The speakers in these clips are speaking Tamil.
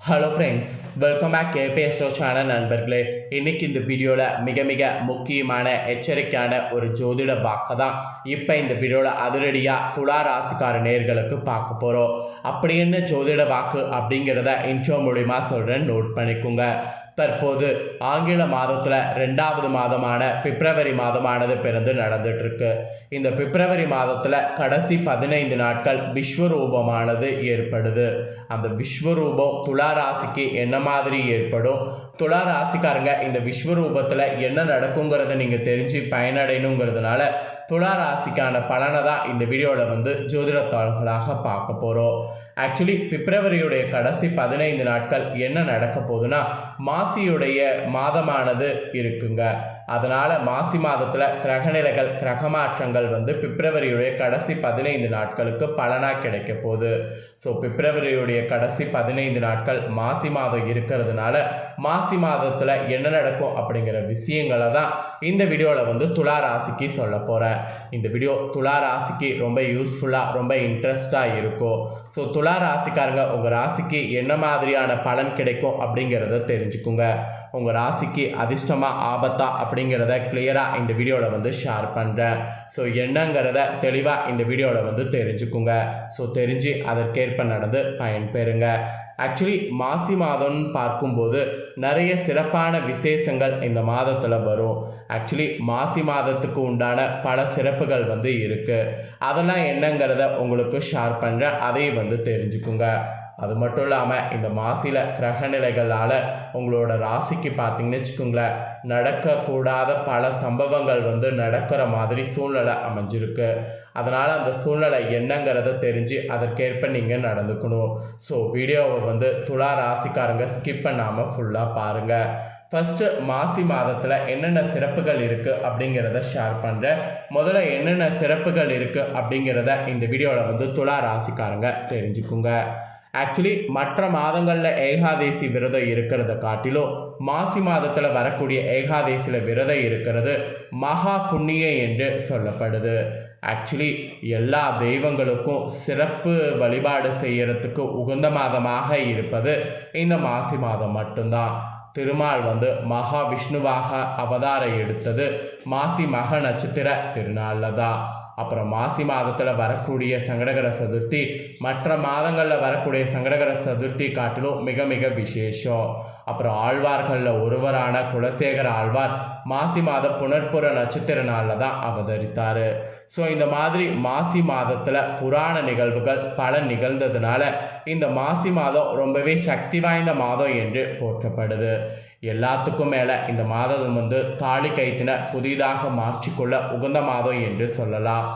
ஹலோ ஃப்ரெண்ட்ஸ், வெல்கம் பேக் கேபிஎஸ்டோ சேனல் நண்பர்களே. இன்றைக்கி இந்த வீடியோவில் மிக மிக முக்கியமான எச்சரிக்கையான ஒரு ஜோதிட வாக்கை தான் இப்போ இந்த வீடியோவில் அதிரடியாக துலா ராசிக்கார நேர்களுக்கு பார்க்க போகிறோம். அப்படி என்ன ஜோதிட வாக்கு அப்படிங்கிறத இன்ட்ரோ மூலிமா சொல்கிறேன், நோட் பண்ணிக்கோங்க. தற்போது ஆங்கில மாதத்தில் 2வது மாதமான பிப்ரவரி மாதமானது பிறந்து நடந்துட்டுருக்கு. இந்த பிப்ரவரி மாதத்தில் கடைசி 15 நாட்கள் விஸ்வரூபமானது ஏற்படுது. அந்த விஸ்வரூபம் துலா ராசிக்கு என்ன மாதிரி ஏற்படும், துலா ராசிக்காரங்க இந்த விஸ்வரூபத்தில் என்ன நடக்குங்கிறத நீங்கள் தெரிஞ்சு பயனடையணுங்கிறதுனால துலா ராசிக்கான பலனை தான் இந்த வீடியோவில் ஜோதிட தாள்களாக பார்க்க போகிறோம். ஆக்சுவலி பிப்ரவரியுடைய கடைசி 15 நாட்கள் என்ன நடக்க போகுதுன்னா, மாசியுடைய மாதமானது இருக்குங்க. அதனால் மாசி மாதத்தில் கிரகநிலைகள் கிரகமாற்றங்கள் பிப்ரவரியுடைய கடைசி 15 நாட்களுக்கு பலனாக கிடைக்க போகுது. ஸோ பிப்ரவரியுடைய கடைசி 15 நாட்கள் மாசி மாதம் இருக்கிறதுனால மாசி மாதத்தில் என்ன நடக்கும் அப்படிங்கிற விஷயங்களை தான் இந்த வீடியோவில் துலா ராசிக்கு சொல்ல போகிறேன். இந்த வீடியோ துலா ராசிக்கு ரொம்ப யூஸ்ஃபுல்லாக ரொம்ப இன்ட்ரெஸ்டாக இருக்கும். ஸோ துலா ராசிக்காரங்க உங்கள் ராசிக்கு என்ன மாதிரியான பலன் கிடைக்கும் அப்படிங்கிறத தெரிஞ்சுக்குங்க. உங்கள் ராசிக்கு அதிர்ஷ்டமாக ஆபத்தா அப்படிங்கிறத கிளியராக இந்த வீடியோவில் ஷேர் பண்ணுறேன். ஸோ என்னங்கிறத தெளிவாக இந்த வீடியோவில் தெரிஞ்சுக்குங்க. ஸோ தெரிஞ்சு அதற்கேற்ப நடந்து பயன்பெறுங்க. ஆக்சுவலி மாசி மாதம்னு பார்க்கும்போது நிறைய சிறப்பான விசேஷங்கள் இந்த மாதத்தில் வரும். ஆக்சுவலி மாசி மாதத்துக்கு உண்டான பல சிறப்புகள் இருக்குது. அதெல்லாம் என்னங்கிறத உங்களுக்கு ஷேர் பண்ணுறேன், அதையும் தெரிஞ்சுக்குங்க. அது மட்டும் இல்லாமல் இந்த மாசியில் கிரகநிலைகளால் உங்களோட ராசிக்கு பார்த்திங்கன்னு வச்சுக்கோங்களேன், நடக்கக்கூடாத பல சம்பவங்கள் நடக்கிற மாதிரி சூழ்நிலை அமைஞ்சிருக்கு. அதனால் அந்த சூழ்நிலை என்னங்கிறத தெரிஞ்சு அதற்கேற்ப நீங்கள் நடந்துக்கணும். ஸோ வீடியோவை துலா ராசிக்காரங்க ஸ்கிப் பண்ணாமல் ஃபுல்லாக பாருங்கள். ஃபஸ்ட்டு மாசி மாதத்தில் என்னென்ன சிறப்புகள் இருக்குது அப்படிங்கிறத ஷேர் பண்ணுறேன். முதல்ல என்னென்ன சிறப்புகள் இருக்குது அப்படிங்கிறத இந்த வீடியோவில் துலா ராசிக்காரங்க தெரிஞ்சுக்குங்க. ஆக்சுவலி மற்ற மாதங்களில் ஏகாதேசி விரதம் இருக்கிறத காட்டிலும் மாசி மாதத்தில் வரக்கூடிய ஏகாதேசியில் விரதம் இருக்கிறது மகா புண்ணியம் என்று சொல்லப்படுது. ஆக்சுவலி எல்லா தெய்வங்களுக்கும் சிறப்பு வழிபாடு செய்கிறதுக்கு உகந்த மாதமாக இருப்பது இந்த மாசி மாதம் மட்டும்தான். திருமால் மகா விஷ்ணுவாக அவதாரம் எடுத்தது மாசி மக நட்சத்திர திருநாளில் தான். அப்புறம் மாசி மாதத்தில் வரக்கூடிய சங்கடகர சதுர்த்தி மற்ற மாதங்களில் வரக்கூடிய சங்கடகர சதுர்த்தி காட்டிலும் மிக மிக விசேஷம். அப்புறம் ஆழ்வார்களில் ஒருவரான குலசேகர ஆழ்வார் மாசி மாத புனர்புற நட்சத்திர நாளில் தான் அவதரித்தார். ஸோ இந்த மாதிரி மாசி மாதத்தில் புராண நிகழ்வுகள் பல நிகழ்ந்ததுனால இந்த மாசி மாதம் ரொம்பவே சக்தி வாய்ந்த மாதம் என்று போற்றப்படுது. எல்லாத்துக்கும் மேலே இந்த மாதம் தாலி கைத்தின புதிதாக மாற்றிக்கொள்ள உகந்த மாதம் என்று சொல்லலாம்.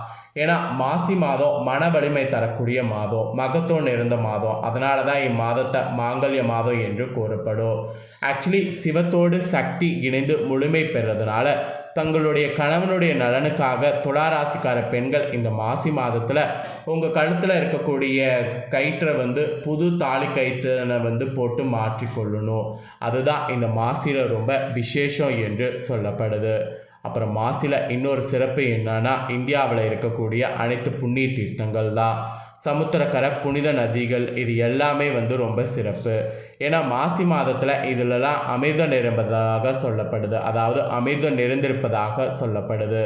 ஏன்னா மாசி மாதம் மன வலிமை தரக்கூடிய மாதம், மகத்துவம் நிறைந்த மாதம். அதனால தான் இம்மாதத்தை மாங்கல்ய மாதம் என்று கூறப்படும். ஆக்சுவலி சிவத்தோடு சக்தி இணைந்து முழுமை பெறதுனால தங்களுடைய கணவனுடைய நலனுக்காக துளாராசிக்கார பெண்கள் இந்த மாசி மாதத்தில் உங்கள் கழுத்தில் இருக்கக்கூடிய கயிற்றை புது தாலி கயிற்றை போட்டு மாற்றிக்கொள்ளணும். அதுதான் இந்த மாசியில் ரொம்ப விசேஷம் என்று சொல்லப்படுது. அப்புறம் மாசியில் இன்னொரு சிறப்பு என்னன்னா, இந்தியாவில் இருக்கக்கூடிய அனைத்து புண்ணிய தீர்த்தங்கள் தான். சமுத்திரக்கரை புனித நதிகள் இது எல்லாமே ரொம்ப சிறப்பு. ஏன்னா மாசி மாதத்தில் இதிலெல்லாம் அமிர்தம் நிறைந்ததாக சொல்லப்படுது, அதாவது அமிர்தம் நிறைந்திருப்பதாக சொல்லப்படுது.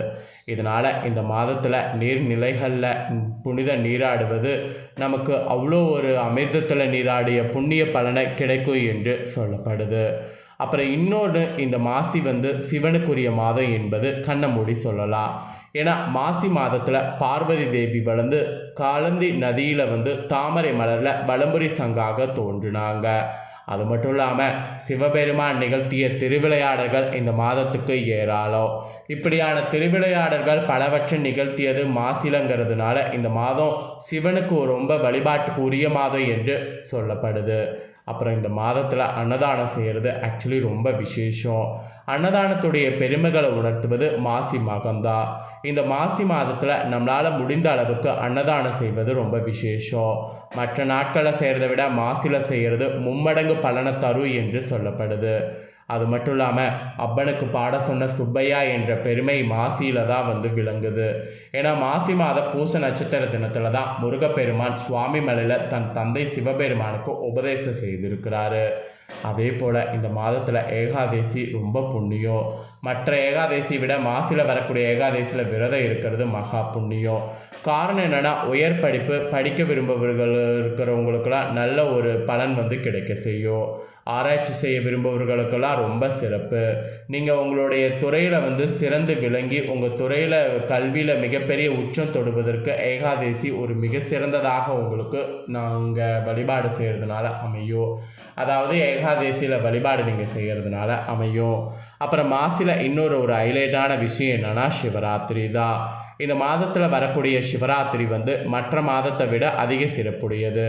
இதனால் இந்த மாதத்தில் நீர்நிலைகளில் புனித நீராடுவது நமக்கு அவ்வளோ ஒரு அமிர்தத்தில் நீராடிய புண்ணிய பலனை கிடைக்கும் என்று சொல்லப்படுது. அப்புறம் இன்னொன்று, இந்த மாசி சிவனுக்குரிய மாதம் என்பது கண்ண மூடி சொல்லலாம். ஏன்னா மாசி மாதத்தில் பார்வதி தேவி காலந்தி நதியில் தாமரை மலரில் வலம்புரி சங்காக தோன்றினாங்க. அது மட்டும் இல்லாமல் சிவபெருமான் நிகழ்த்திய திருவிளையாடல்கள் இந்த மாதத்துக்கு ஏராளம். இப்படியான திருவிளையாடல்கள் பலவற்றை நிகழ்த்தியது மாசிலங்கிறதுனால இந்த மாதம் சிவனுக்கு ரொம்ப வழிபாட்டுக்கு உரிய மாதம் என்று சொல்லப்படுது. அப்புறம் இந்த மாதத்தில் அன்னதானம் செய்கிறது ஆக்சுவலி ரொம்ப விசேஷம். அன்னதானத்துடைய பெருமைகளை உணர்த்துவது மாசி மாதம்தான். இந்த மாசி மாதத்தில் நம்மளால் முடிந்த அளவுக்கு அன்னதானம் செய்வது ரொம்ப விசேஷம். மற்ற நாட்களில் செய்கிறத விட மாசியில் செய்கிறது மும்மடங்கு பலனை தரும் என்று சொல்லப்படுது. அது மட்டும் இல்லாமல் அப்பனுக்கு பாட சொன்ன சுப்பையா என்ற பெருமை மாசியில் தான் விளங்குது. ஏன்னா மாசி மாத பூச நட்சத்திர தினத்தில் தான் முருகப்பெருமான் சுவாமி மலையில் தன் தந்தை சிவபெருமானுக்கு உபதேசம் செய்திருக்கிறாரு. அதே போல் இந்த மாதத்தில் ஏகாதேசி ரொம்ப புண்ணியம். மற்ற ஏகாதேசி விட மாசியில் வரக்கூடிய ஏகாதேசியில் விரதம் இருக்கிறது மகா புண்ணியம். காரணம் என்னென்னா, உயர் படிப்பு படிக்க விரும்புபவர்கள் இருக்கிறவங்களுக்கெல்லாம் நல்ல ஒரு பலன் கிடைக்க செய்யும். ஆராய்ச்சி செய்ய விரும்புபவர்களுக்கெல்லாம் ரொம்ப சிறப்பு. நீங்கள் உங்களுடைய துறையில் சிறந்து விளங்கி உங்கள் துறையில் கல்வியில் மிகப்பெரிய உச்சம் தொடுவதற்கு ஏகாதேசி ஒரு மிக சிறந்ததாக உங்களுக்கு நாங்கள் வழிபாடு செய்கிறதுனால அமையும். அதாவது ஏகாதேசியில் வழிபாடு நீங்கள் செய்கிறதுனால அமையும். அப்புறம் மாசியில் இன்னொரு ஹைலைட்டான விஷயம் என்னென்னா சிவராத்திரி தான். இந்த மாதத்தில் வரக்கூடிய சிவராத்திரி மற்ற மாதத்தை விட அதிக சிறப்புடையது.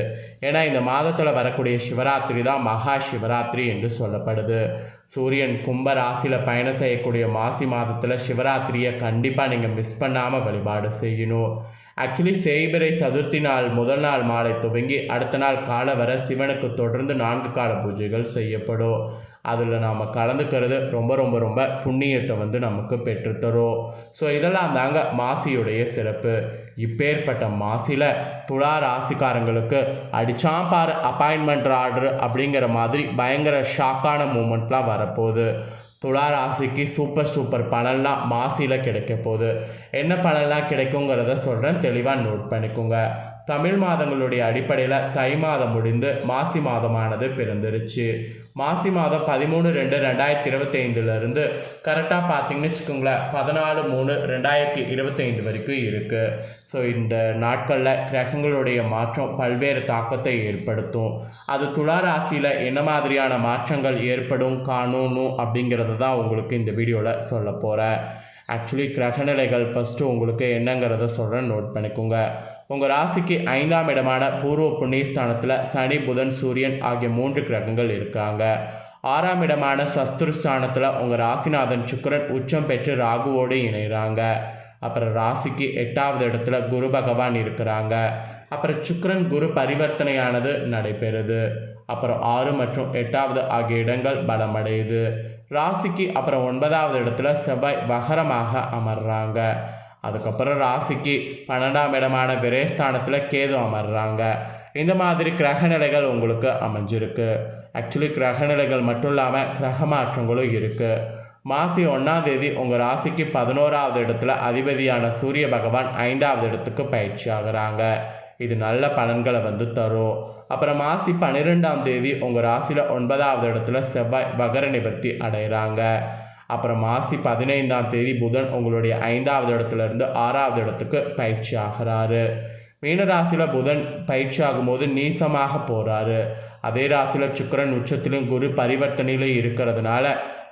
ஏன்னா இந்த மாதத்தில் வரக்கூடிய சிவராத்திரி தான் மகா சிவராத்திரி என்று சொல்லப்படுது. சூரியன் கும்ப ராசியில் பயணம் செய்யக்கூடிய மாசி மாதத்தில் சிவராத்திரியை கண்டிப்பாக நீங்கள் மிஸ் பண்ணாமல் வழிபாடு செய்யணும். ஆக்சுவலி தேய்பிறை சதுர்த்தி நாள் முதல் நாள் மாலை துவங்கி அடுத்த நாள் காலை வர சிவனுக்கு தொடர்ந்து 4 கால பூஜைகள் செய்யப்படும். அதில் நாம் கலந்துக்கிறது ரொம்ப ரொம்ப ரொம்ப புண்ணியத்தை நமக்கு பெற்றுத்தரும். ஸோ இதெல்லாம் தாங்க மாசியுடைய சிறப்பு. இப்பேற்பட்ட மாசியில் துலா ராசிக்காரங்களுக்கு அடிச்சாம் பாரு அப்பாயின்மெண்ட் ஆர்டர் அப்படிங்கிற மாதிரி பயங்கர ஷாக்கான மூமெண்ட்லாம் வரப்போகுது. துலா ராசிக்கு சூப்பர் பலன்லாம் மாசியில் கிடைக்க போகுது. என்ன பலன்லாம் கிடைக்குங்கிறத சொல்கிறேன், தெளிவாக நோட் பண்ணிக்கோங்க. தமிழ் மாதங்களுடைய அடிப்படையில் தை மாதம் முடிந்து மாசி மாதமானது பிறந்துருச்சு. மாசி மாதம் 13/2/2025 கரெக்டாக பார்த்தீங்கன்னு வச்சுக்கோங்களேன் 14/3/2025 வரைக்கும் இருக்குது. ஸோ இந்த நாட்களில் கிரகங்களுடைய மாற்றம் பல்வேறு தாக்கத்தை ஏற்படுத்தும். அது துலா ராசியில் என்ன மாதிரியான மாற்றங்கள் ஏற்படும் காணணும் அப்படிங்கிறது தான் உங்களுக்கு இந்த வீடியோவில் சொல்ல போகிறேன். ஆக்சுவலி கிரகநிலைகள் ஃபஸ்ட்டு உங்களுக்கு என்னங்கிறத சொல்கிறேன், நோட் பண்ணிக்கோங்க. உங்கள் ராசிக்கு 5ஆம் இடமான பூர்வ புண்ணியஸ்தானத்தில் சனி புதன் சூரியன் ஆகிய 3 கிரகங்கள் இருக்காங்க. 6ஆம் இடமான சஸ்துருஸ்தானத்தில் உங்கள் ராசிநாதன் சுக்கிரன் உச்சம் பெற்று ராகுவோடு இணைகிறாங்க. அப்புறம் ராசிக்கு 8ஆவது இடத்துல குரு பகவான் இருக்கிறாங்க. அப்புறம் சுக்கிரன் குரு பரிவர்த்தனையானது நடைபெறுது. அப்புறம் 6 மற்றும் 8ஆவது ஆகிய இடங்கள் பலமடையுது. ராசிக்கு அப்புறம் 9ஆவது இடத்துல செவ்வாய் வகரமாக அமர்றாங்க. அதுக்கப்புறம் ராசிக்கு 12ஆம் இடமான விரயஸ்தானத்தில் கேது அமர்றாங்க. இந்த மாதிரி கிரகநிலைகள் உங்களுக்கு அமைஞ்சிருக்கு. ஆக்சுவலி கிரகநிலைகள் மட்டும் இல்லாமல் கிரக மாற்றங்களும் இருக்குது. மாசி 1ஆம் தேதி உங்கள் ராசிக்கு 11ஆவது இடத்துல அதிபதியான சூரிய பகவான் 5ஆவது இடத்துக்கு பயிற்சி ஆகிறாங்க. இது நல்ல பலன்களை தரும். அப்புறம் மாசி 12ஆம் தேதி உங்கள் ராசியில் 9ஆவது இடத்துல செவ்வாய் வகர நிவர்த்தி அடைகிறாங்க. அப்புறம் மாசி 15ஆம் தேதி புதன் உங்களுடைய 5ஆவது இடத்துலேருந்து 6ஆவது இடத்துக்கு பயிற்சி ஆகிறாரு. மீன ராசியில் புதன் பயிற்சி ஆகும்போது நீசமாக போகிறாரு. அதே ராசியில் சுக்கிரன் உச்சத்திலும் குரு பரிவர்த்தனையிலும் இருக்கிறதுனால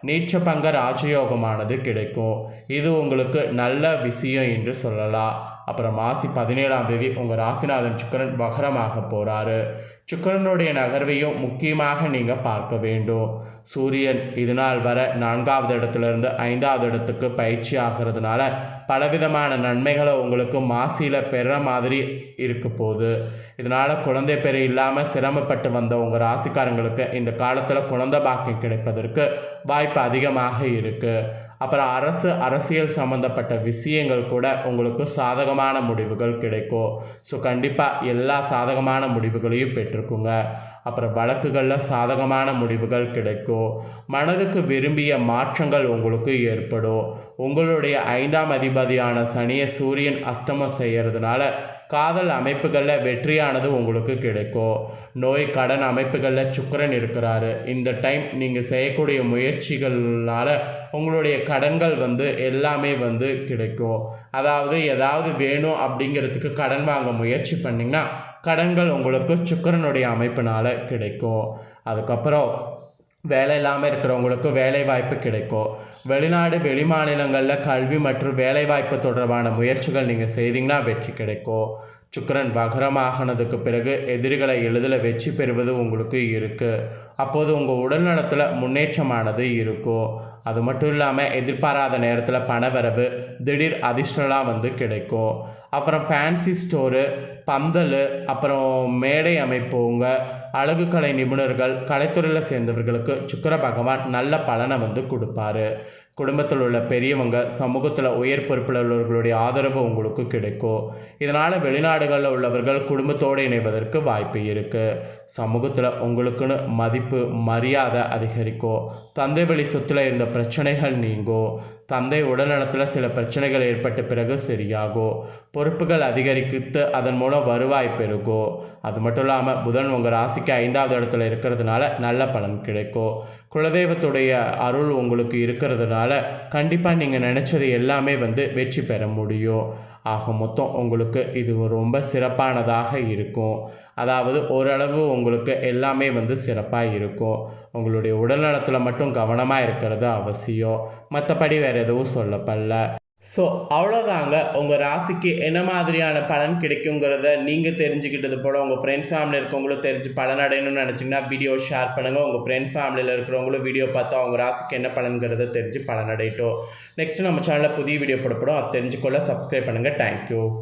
நீச்ச பங்க ராஜயோகமானது கிடைக்கும். இது உங்களுக்கு நல்ல விஷயம் என்று சொல்லலாம். அப்புறம் மாசி 17ஆம் தேதி உங்கள் ராசிநாதன் சுக்கிரன் வகரமாக போகிறாரு. சுக்கிரனுடைய நகர்வையும் முக்கியமாக நீங்கள் பார்க்க வேண்டும். சூரியன் இதனால் வர 4ஆவது இடத்துலேருந்து 5ஆவது இடத்துக்கு பயிற்சி ஆகிறதுனால பலவிதமான நன்மைகளை உங்களுக்கு மாசியில் பெற மாதிரி இருக்க போகுது. இதனால் குழந்தை பெரு இல்லாமல் சிரமப்பட்டு வந்த உங்கள் ராசிக்காரங்களுக்கு இந்த காலத்தில் குழந்தை பாக்கியம் கிடைப்பதற்கு வாய்ப்பு அதிகமாக இருக்குது. அப்புறம் அரசியல் சம்மந்தப்பட்ட விஷயங்கள் கூட உங்களுக்கு சாதகமான முடிவுகள் கிடைக்கும். ஸோ கண்டிப்பாக எல்லா சாதகமான முடிவுகளையும் பெற்றுக்குங்க. அப்புறம் வழக்குகளில் சாதகமான முடிவுகள் கிடைக்கும். மனதுக்கு விரும்பிய மாற்றங்கள் உங்களுக்கு ஏற்படும். உங்களுடைய 5ஆம் அதிபதியான சனியை சூரியன் அஸ்தமம் செய்கிறதுனால காதல் அமைப்புகளில் வெற்றியானது உங்களுக்கு கிடைக்கும். நோய் கடன் அமைப்புகளில் சுக்கிரன் இருக்கிறாரு. இந்த டைம் நீங்கள் செய்யக்கூடிய முயற்சிகள்னால உங்களுடைய கடன்கள் எல்லாமே கிடைக்கும். அதாவது ஏதாவது வேணும் அப்படிங்கிறதுக்கு கடன் வாங்க முயற்சி பண்ணிங்கன்னா கடன்கள் உங்களுக்கு சுக்கிரனுடைய அமைப்பினால் கிடைக்கும். அதுக்கப்புறம் வேலை இல்லாமல் இருக்கிறவங்களுக்கு வேலை வாய்ப்பு கிடைக்கும். வெளிநாடு வெளி மாநிலங்களில் கல்வி மற்றும் வேலை வாய்ப்பு தொடர்பான முயற்சிகள் நீங்கள் செய்தீங்கன்னா வெற்றி கிடைக்கும். சுக்கிரன் வகரமாகினதுக்கு பிறகு எதிரிகளை எளிதில் வெற்றி பெறுவது உங்களுக்கு இருக்குது. அப்போது உங்கள் உடல்நலத்தில் முன்னேற்றமானது இருக்கும். அது மட்டும் இல்லாமல் எதிர்பாராத நேரத்தில் பணவரவு திடீர் அதிர்ஷ்டம்லாம் கிடைக்கும். அப்புறம் ஃபேன்சி ஸ்டோரு, பந்தல், அப்புறம் மேடை அமைப்பவங்க, அழகுக்கலை நிபுணர்கள், கலைத்துறையில் சேர்ந்தவர்களுக்கு சுக்கிர பகவான் நல்ல பலனை வந்து கொடுப்பாரு. குடும்பத்தில் உள்ள பெரியவங்க, சமூகத்தில் உயர் பொறுப்பில் உள்ளவர்களுடைய ஆதரவு உங்களுக்கு கிடைக்கும். இதனால் வெளிநாடுகளில் உள்ளவர்கள் குடும்பத்தோடு இணைவதற்கு வாய்ப்பு இருக்குது. சமூகத்தில் உங்களுக்குன்னு மதிப்பு, மரியாதை அதிகரிக்கும். தந்தை வழி சொத்தில் இருந்த பிரச்சனைகள் நீங்கும். தந்தை உடல்நலத்தில் சில பிரச்சனைகள் ஏற்பட்ட பிறகு சரியாகும். பொறுப்புகள் அதிகரித்து அதன் மூலம் வருவாய் பெருகும். அது மட்டும் இல்லாமல் புதன் உங்கள் ராசிக்கு 5வது இடத்துல இருக்கிறதுனால நல்ல பலன் கிடைக்கும். குலதெய்வத்துடைய அருள் உங்களுக்கு இருக்கிறதுனால கண்டிப்பாக நீங்கள் நினச்சது எல்லாமே வந்து வெற்றி பெற முடியும். ஆக மொத்தம் உங்களுக்கு இது ரொம்ப சிறப்பானதாக இருக்கும். அதாவது ஓரளவு உங்களுக்கு எல்லாமே வந்து சிறப்பாக இருக்கும். உங்களுடைய உடல்நலத்தில் மட்டும் கவனமாக இருக்கிறது அவசியம். மற்றபடி வேறு எதுவும் சொல்லப்படல. ஸோ அவ்வளோதாங்க. உங்கள் ராசிக்கு என்ன மாதிரியான பலன் கிடைக்குங்கிறத நீங்கள் தெரிஞ்சுக்கிட்டது போல் உங்கள் ஃப்ரெண்ட்ஸ் ஃபேமிலி இருக்கவங்களும் தெரிஞ்சு பலன் அடையணும்னு நினச்சிங்கன்னா வீடியோ ஷேர் பண்ணுங்கள். உங்கள் ஃப்ரெண்ட்ஸ் ஃபேமிலியில் இருக்கிறவங்களும் வீடியோ பார்த்தா அவங்க ராசிக்கு என்ன பலன்கிறத தெரிஞ்சு பலன் அடையட்டும். நெக்ஸ்ட்டு நம்ம சேனலில் புதிய வீடியோ போடப்படும். அது தெரிஞ்சுக்கொள்ள சப்ஸ்கிரைப் பண்ணுங்கள். தேங்க்யூ.